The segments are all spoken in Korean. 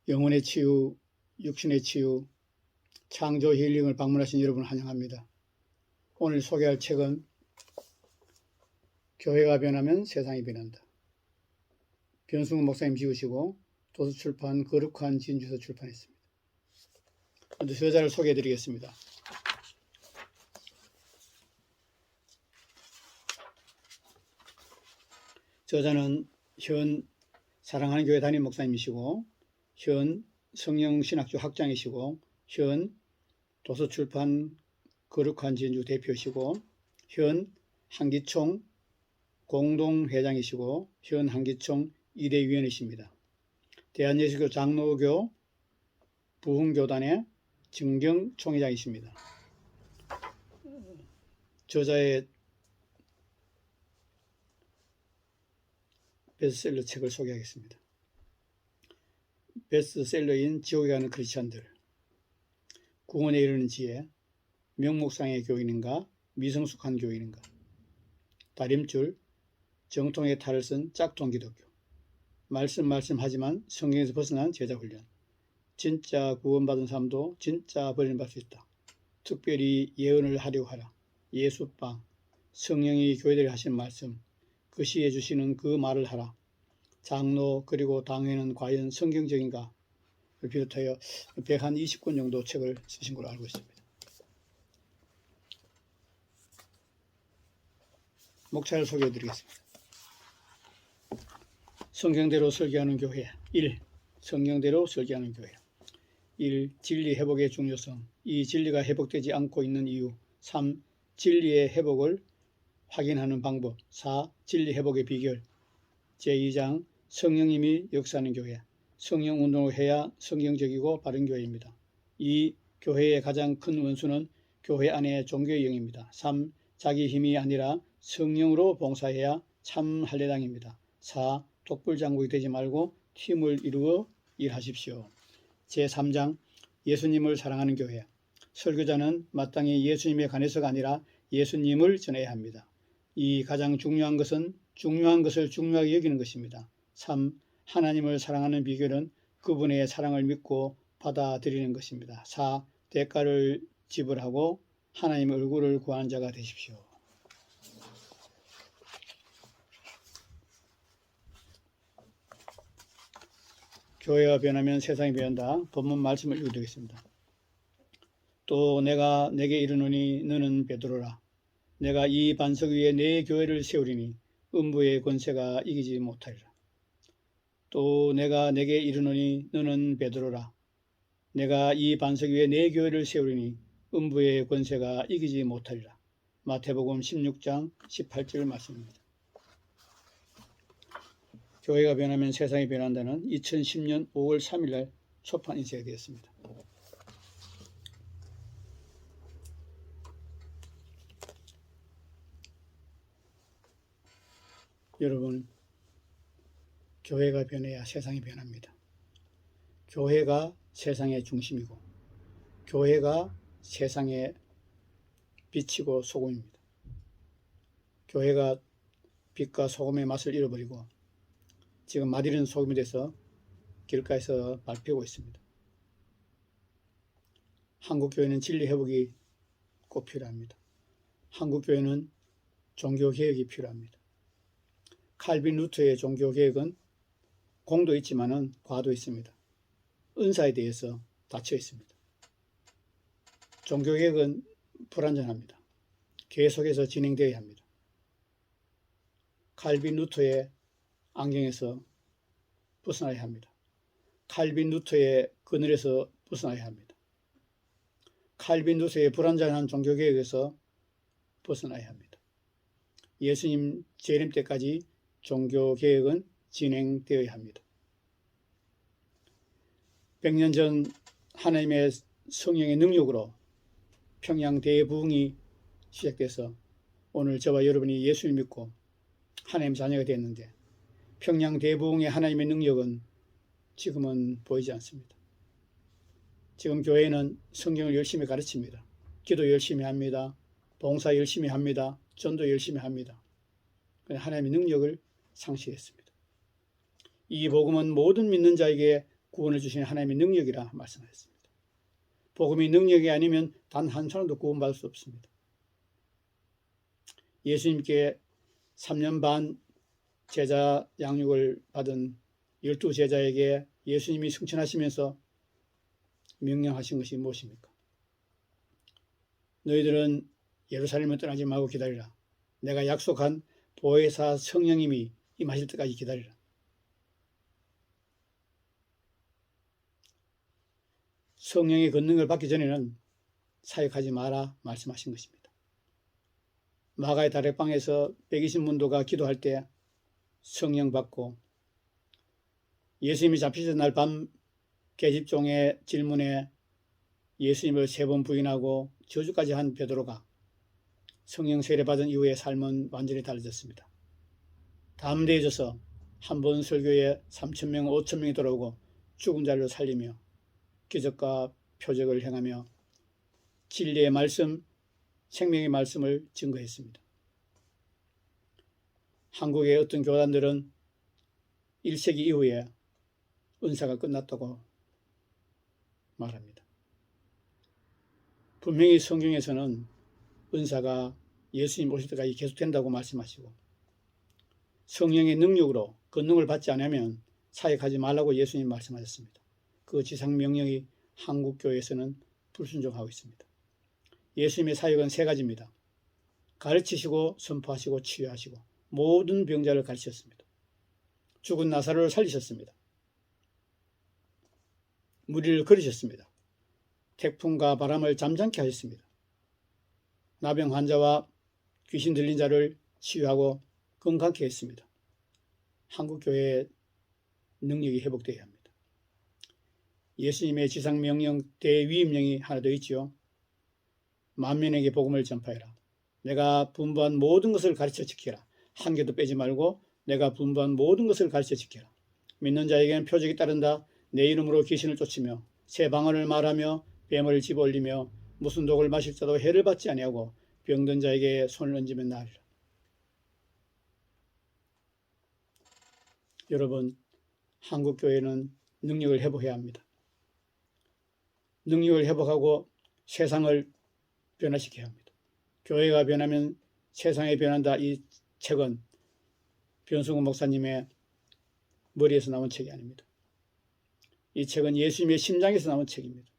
영혼의 치유, 육신의 치유, 창조 힐링을 방문하신 여러분을 환영합니다. 오늘 소개할 책은 교회가 변하면 세상이 변한다. 변승훈 목사님 지으시고 도서출판 거룩한 진주에서 출판했습니다. 먼저 저자를 소개해 드리겠습니다. 저자는 현 사랑하는 교회 담임 목사님이시고 현 성령신학교 학장이시고 현 도서출판 거룩한 진주 대표시고 현 한기총 공동회장이시고 현 한기총 2대 위원이십니다. 대한예수교 장로교 부흥교단의 증경총회장이십니다. 저자의 베스트셀러 책을 소개하겠습니다. 베스트셀러인 지옥에 가는 크리스찬들, 구원에 이르는 지혜, 명목상의 교인인가 미성숙한 교인인가, 다림줄, 정통의 탈을 쓴 짝퉁 기독교, 말씀하지만 성경에서 벗어난 제자훈련, 진짜 구원받은 사람도 진짜 버림받을 수 있다. 특별히 예언을 하려고 하라. 예수빵, 성령이 교회들이 하신 말씀, 그 시에 주시는 그 말을 하라. 장로 그리고 당회는 과연 성경적인가? 를 비롯하여 120권 정도 책을 쓰신 걸로 알고 있습니다. 목차를 소개해 드리겠습니다. 성경대로 설계하는 교회 1. 성경대로 설계하는 교회 1. 진리 회복의 중요성 2. 진리가 회복되지 않고 있는 이유 3. 진리의 회복을 확인하는 방법 4. 진리 회복의 비결 제2장 성령님이 역사하는 교회 성령 운동을 해야 성경적이고 바른 교회입니다. 2. 교회의 가장 큰 원수는 교회 안의 종교의 영입니다. 3. 자기 힘이 아니라 성령으로 봉사해야 참 할례당입니다. 4. 독불장군이 되지 말고 팀을 이루어 일하십시오. 제3장 예수님을 사랑하는 교회 설교자는 마땅히 예수님에 관해서가 아니라 예수님을 전해야 합니다. 이 가장 중요한 것은 중요한 것을 중요하게 여기는 것입니다. 3. 하나님을 사랑하는 비결은 그분의 사랑을 믿고 받아들이는 것입니다. 4. 대가를 지불하고 하나님의 얼굴을 구하는 자가 되십시오. 교회가 변하면 세상이 변한다. 본문 말씀을 읽어드리겠습니다. 또 내가 내게 이르노니 너는 베드로라. 내가 이 반석 위에 내 교회를 세우리니 음부의 권세가 이기지 못하리라. 또 내가 내게 이르노니 너는 베드로라. 내가 이 반석 위에 내 교회를 세우리니 음부의 권세가 이기지 못하리라. 마태복음 16장 18절 말씀입니다. 교회가 변하면 세상이 변한다는 2010년 5월 3일 날 초판 인쇄가 되었습니다. 여러분, 교회가 변해야 세상이 변합니다. 교회가 세상의 중심이고 교회가 세상의 빛이고 소금입니다. 교회가 빛과 소금의 맛을 잃어버리고 지금 맛있는 소금이 돼서 길가에서 밟히고 있습니다. 한국교회는 진리 회복이 꼭 필요합니다. 한국교회는 종교개혁이 필요합니다. 칼빈 루터의 종교개혁은 공도 있지만 과도 있습니다. 은사에 대해서 닫혀 있습니다. 종교개혁은 불완전합니다. 계속해서 진행되어야 합니다. 칼빈 루터의 안경에서 벗어나야 합니다. 칼빈 루터의 그늘에서 벗어나야 합니다. 칼빈 루터의 불완전한 종교개혁에서 벗어나야 합니다. 예수님 재림 때까지 종교개혁은 진행되어야 합니다. 100년 전 하나님의 성령의 능력으로 평양 대부흥이 시작돼서 오늘 저와 여러분이 예수를 믿고 하나님 자녀가 됐는데 평양 대부흥의 하나님의 능력은 지금은 보이지 않습니다. 지금 교회는 성경을 열심히 가르칩니다. 기도 열심히 합니다. 봉사 열심히 합니다. 전도 열심히 합니다. 하나님의 능력을 상실했습니다. 이 복음은 모든 믿는 자에게 구원을 주시는 하나님의 능력이라 말씀하셨습니다. 복음이 능력이 아니면 단 한 사람도 구원받을 수 없습니다. 예수님께 3년 반 제자 양육을 받은 12제자에게 예수님이 승천하시면서 명령하신 것이 무엇입니까? 너희들은 예루살렘을 떠나지 말고 기다리라. 내가 약속한 보혜사 성령님이 임하실 때까지 기다리라. 성령의 권능을 받기 전에는 사역하지 마라 말씀하신 것입니다. 마가의 다락방에서 120문도가 기도할 때 성령 받고 예수님이 잡히던 날 밤 계집종의 질문에 예수님을 3번 부인하고 저주까지 한 베드로가 성령 세례받은 이후의 삶은 완전히 달라졌습니다. 담대해져서 한 번 설교에 3,000명, 5,000명이 들어오고 죽은 자를 살리며 기적과 표적을 행하며 진리의 말씀, 생명의 말씀을 증거했습니다. 한국의 어떤 교단들은 1세기 이후에 은사가 끝났다고 말합니다. 분명히 성경에서는 은사가 예수님 오실 때까지 계속된다고 말씀하시고 성령의 능력으로 권능을 받지 않으면 사역하지 말라고 예수님 말씀하셨습니다. 그 지상 명령이 한국교회에서는 불순종하고 있습니다. 예수님의 사역은 3가지입니다. 가르치시고 선포하시고 치유하시고 모든 병자를 가르치셨습니다. 죽은 나사로를 살리셨습니다. 무리를 걸으셨습니다. 태풍과 바람을 잠잠케 하셨습니다. 나병 환자와 귀신 들린 자를 치유하고 건강케 했습니다. 한국교회의 능력이 회복되어야 합니다. 예수님의 지상명령 대위임령이 하나 더 있지요. 만민에게 복음을 전파해라. 내가 분부한 모든 것을 가르쳐 지키라. 한 개도 빼지 말고 내가 분부한 모든 것을 가르쳐 지키라. 믿는 자에게는 표적이 따른다. 내 이름으로 귀신을 쫓으며 새 방언을 말하며 뱀을 집어올리며 무슨 독을 마실 자도 해를 받지 아니하고 병든 자에게 손을 얹으면 나으리라. 여러분, 한국교회는 능력을 회복해야 합니다. 능력을 회복하고 세상을 변화시켜야 합니다. 교회가 변하면 세상이 변한다. 이 책은 변승훈 목사님의 머리에서 나온 책이 아닙니다. 이 책은 예수님의 심장에서 나온 책입니다.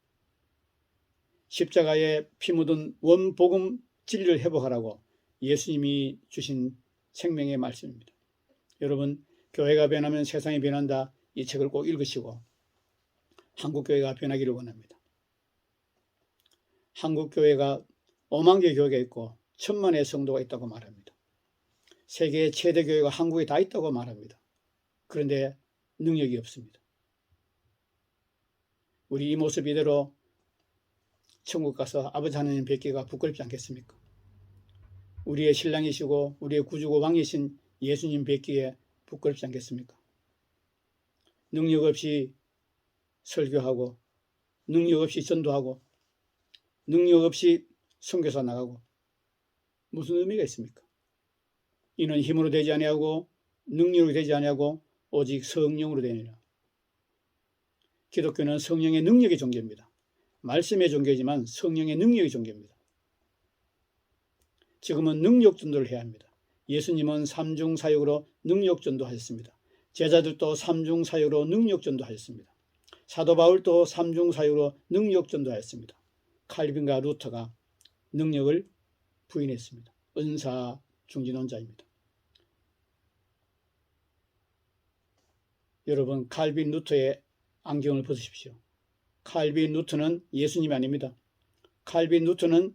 십자가에 피 묻은 원복음 진리를 회복하라고 예수님이 주신 생명의 말씀입니다. 여러분, 교회가 변하면 세상이 변한다. 이 책을 꼭 읽으시고 한국교회가 변하기를 원합니다. 한국교회가 5만 개 교회가 있고 1,000만의 성도가 있다고 말합니다. 세계의 최대 교회가 한국에 다 있다고 말합니다. 그런데 능력이 없습니다. 우리 이 모습 이대로 천국 가서 아버지 하나님 뵙기가 부끄럽지 않겠습니까? 우리의 신랑이시고 우리의 구주고 왕이신 예수님 뵙기에 부끄럽지 않겠습니까? 능력 없이 설교하고 능력 없이 전도하고 능력 없이 선교사 나가고 무슨 의미가 있습니까? 이는 힘으로 되지 아니하고 능력으로 되지 아니하고 오직 성령으로 되느니라. 기독교는 성령의 능력의 종교입니다. 말씀의 종교이지만 성령의 능력의 종교입니다. 지금은 능력 전도를 해야 합니다. 예수님은 3중 사역으로 능력 전도하셨습니다. 제자들도 3중 사역으로 능력 전도하셨습니다. 사도 바울도 3중 사역으로 능력 전도하였습니다. 칼빈과 루터가 능력을 부인했습니다. 은사 중진원자입니다. 여러분, 칼빈 루터의 안경을 벗으십시오. 칼빈 루터는 예수님이 아닙니다. 칼빈 루터는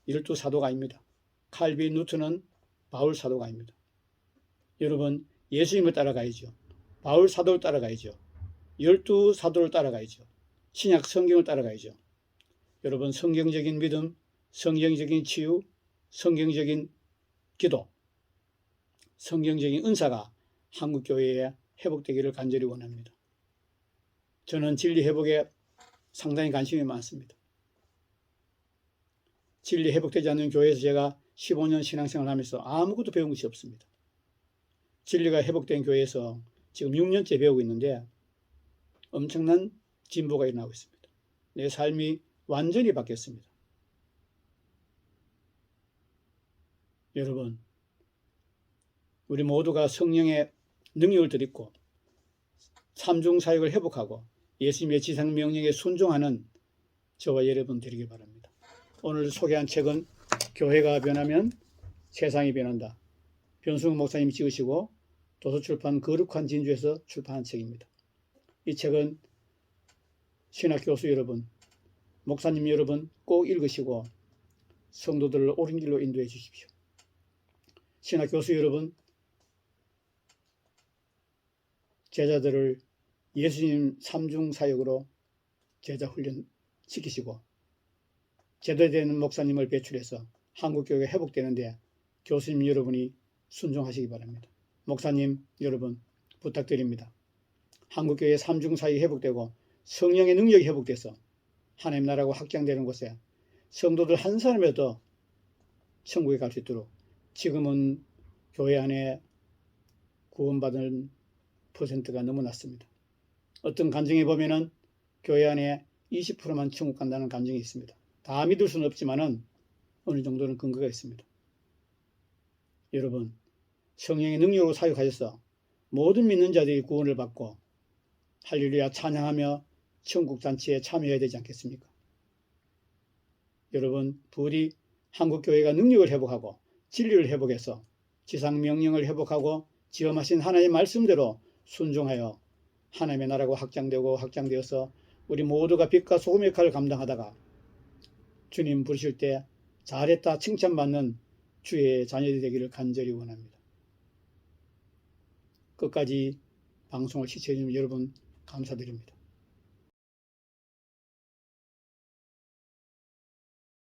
12사도가 아닙니다. 칼빈 루터는 바울 사도가 아닙니다. 여러분, 예수님을 따라가야죠. 바울 사도를 따라가야죠. 12사도를 따라가야죠. 신약 성경을 따라가야죠. 여러분, 성경적인 믿음, 성경적인 치유, 성경적인 기도, 성경적인 은사가 한국교회에 회복되기를 간절히 원합니다. 저는 진리 회복에 상당히 관심이 많습니다. 진리 회복되지 않는 교회에서 제가 15년 신앙생활을 하면서 아무것도 배운 것이 없습니다. 진리가 회복된 교회에서 지금 6년째 배우고 있는데 엄청난 진보가 일어나고 있습니다. 내 삶이 완전히 바뀌었습니다. 여러분, 우리 모두가 성령의 능력을 드리고 삼중사역을 회복하고 예수님의 지상명령에 순종하는 저와 여러분 되시기 바랍니다. 오늘 소개한 책은 교회가 변하면 세상이 변한다. 변승욱 목사님이 지으시고 도서출판 거룩한 진주에서 출판한 책입니다. 이 책은 신학교수 여러분, 목사님 여러분 꼭 읽으시고 성도들을 옳은 길로 인도해 주십시오. 신학교수 여러분, 제자들을 예수님 삼중사역으로 제자 훈련 시키시고 제대로 되는 목사님을 배출해서 한국교회가 회복되는데 교수님 여러분이 순종하시기 바랍니다. 목사님 여러분 부탁드립니다. 한국교회 삼중사역이 회복되고 성령의 능력이 회복돼서 하나님 나라가 확장되는 곳에 성도들 한 사람이라도 천국에 갈 수 있도록 지금은 교회 안에 구원받은 퍼센트가 너무 낮습니다. 어떤 간증에 보면은 교회 안에 20%만 천국 간다는 간증이 있습니다. 다 믿을 수는 없지만은 어느 정도는 근거가 있습니다. 여러분, 성령의 능력으로 사역하셔서 모든 믿는 자들이 구원을 받고 할렐루야 찬양하며 천국 잔치에 참여해야 되지 않겠습니까? 여러분, 부디 한국교회가 능력을 회복하고 진리를 회복해서 지상명령을 회복하고 지엄하신 하나님의 말씀대로 순종하여 하나님의 나라가 확장되어서 우리 모두가 빛과 소금의 역할을 감당하다가 주님 부르실 때 잘했다 칭찬받는 주의 자녀들이 되기를 간절히 원합니다. 끝까지 방송을 시청해 주신 여러분 감사드립니다.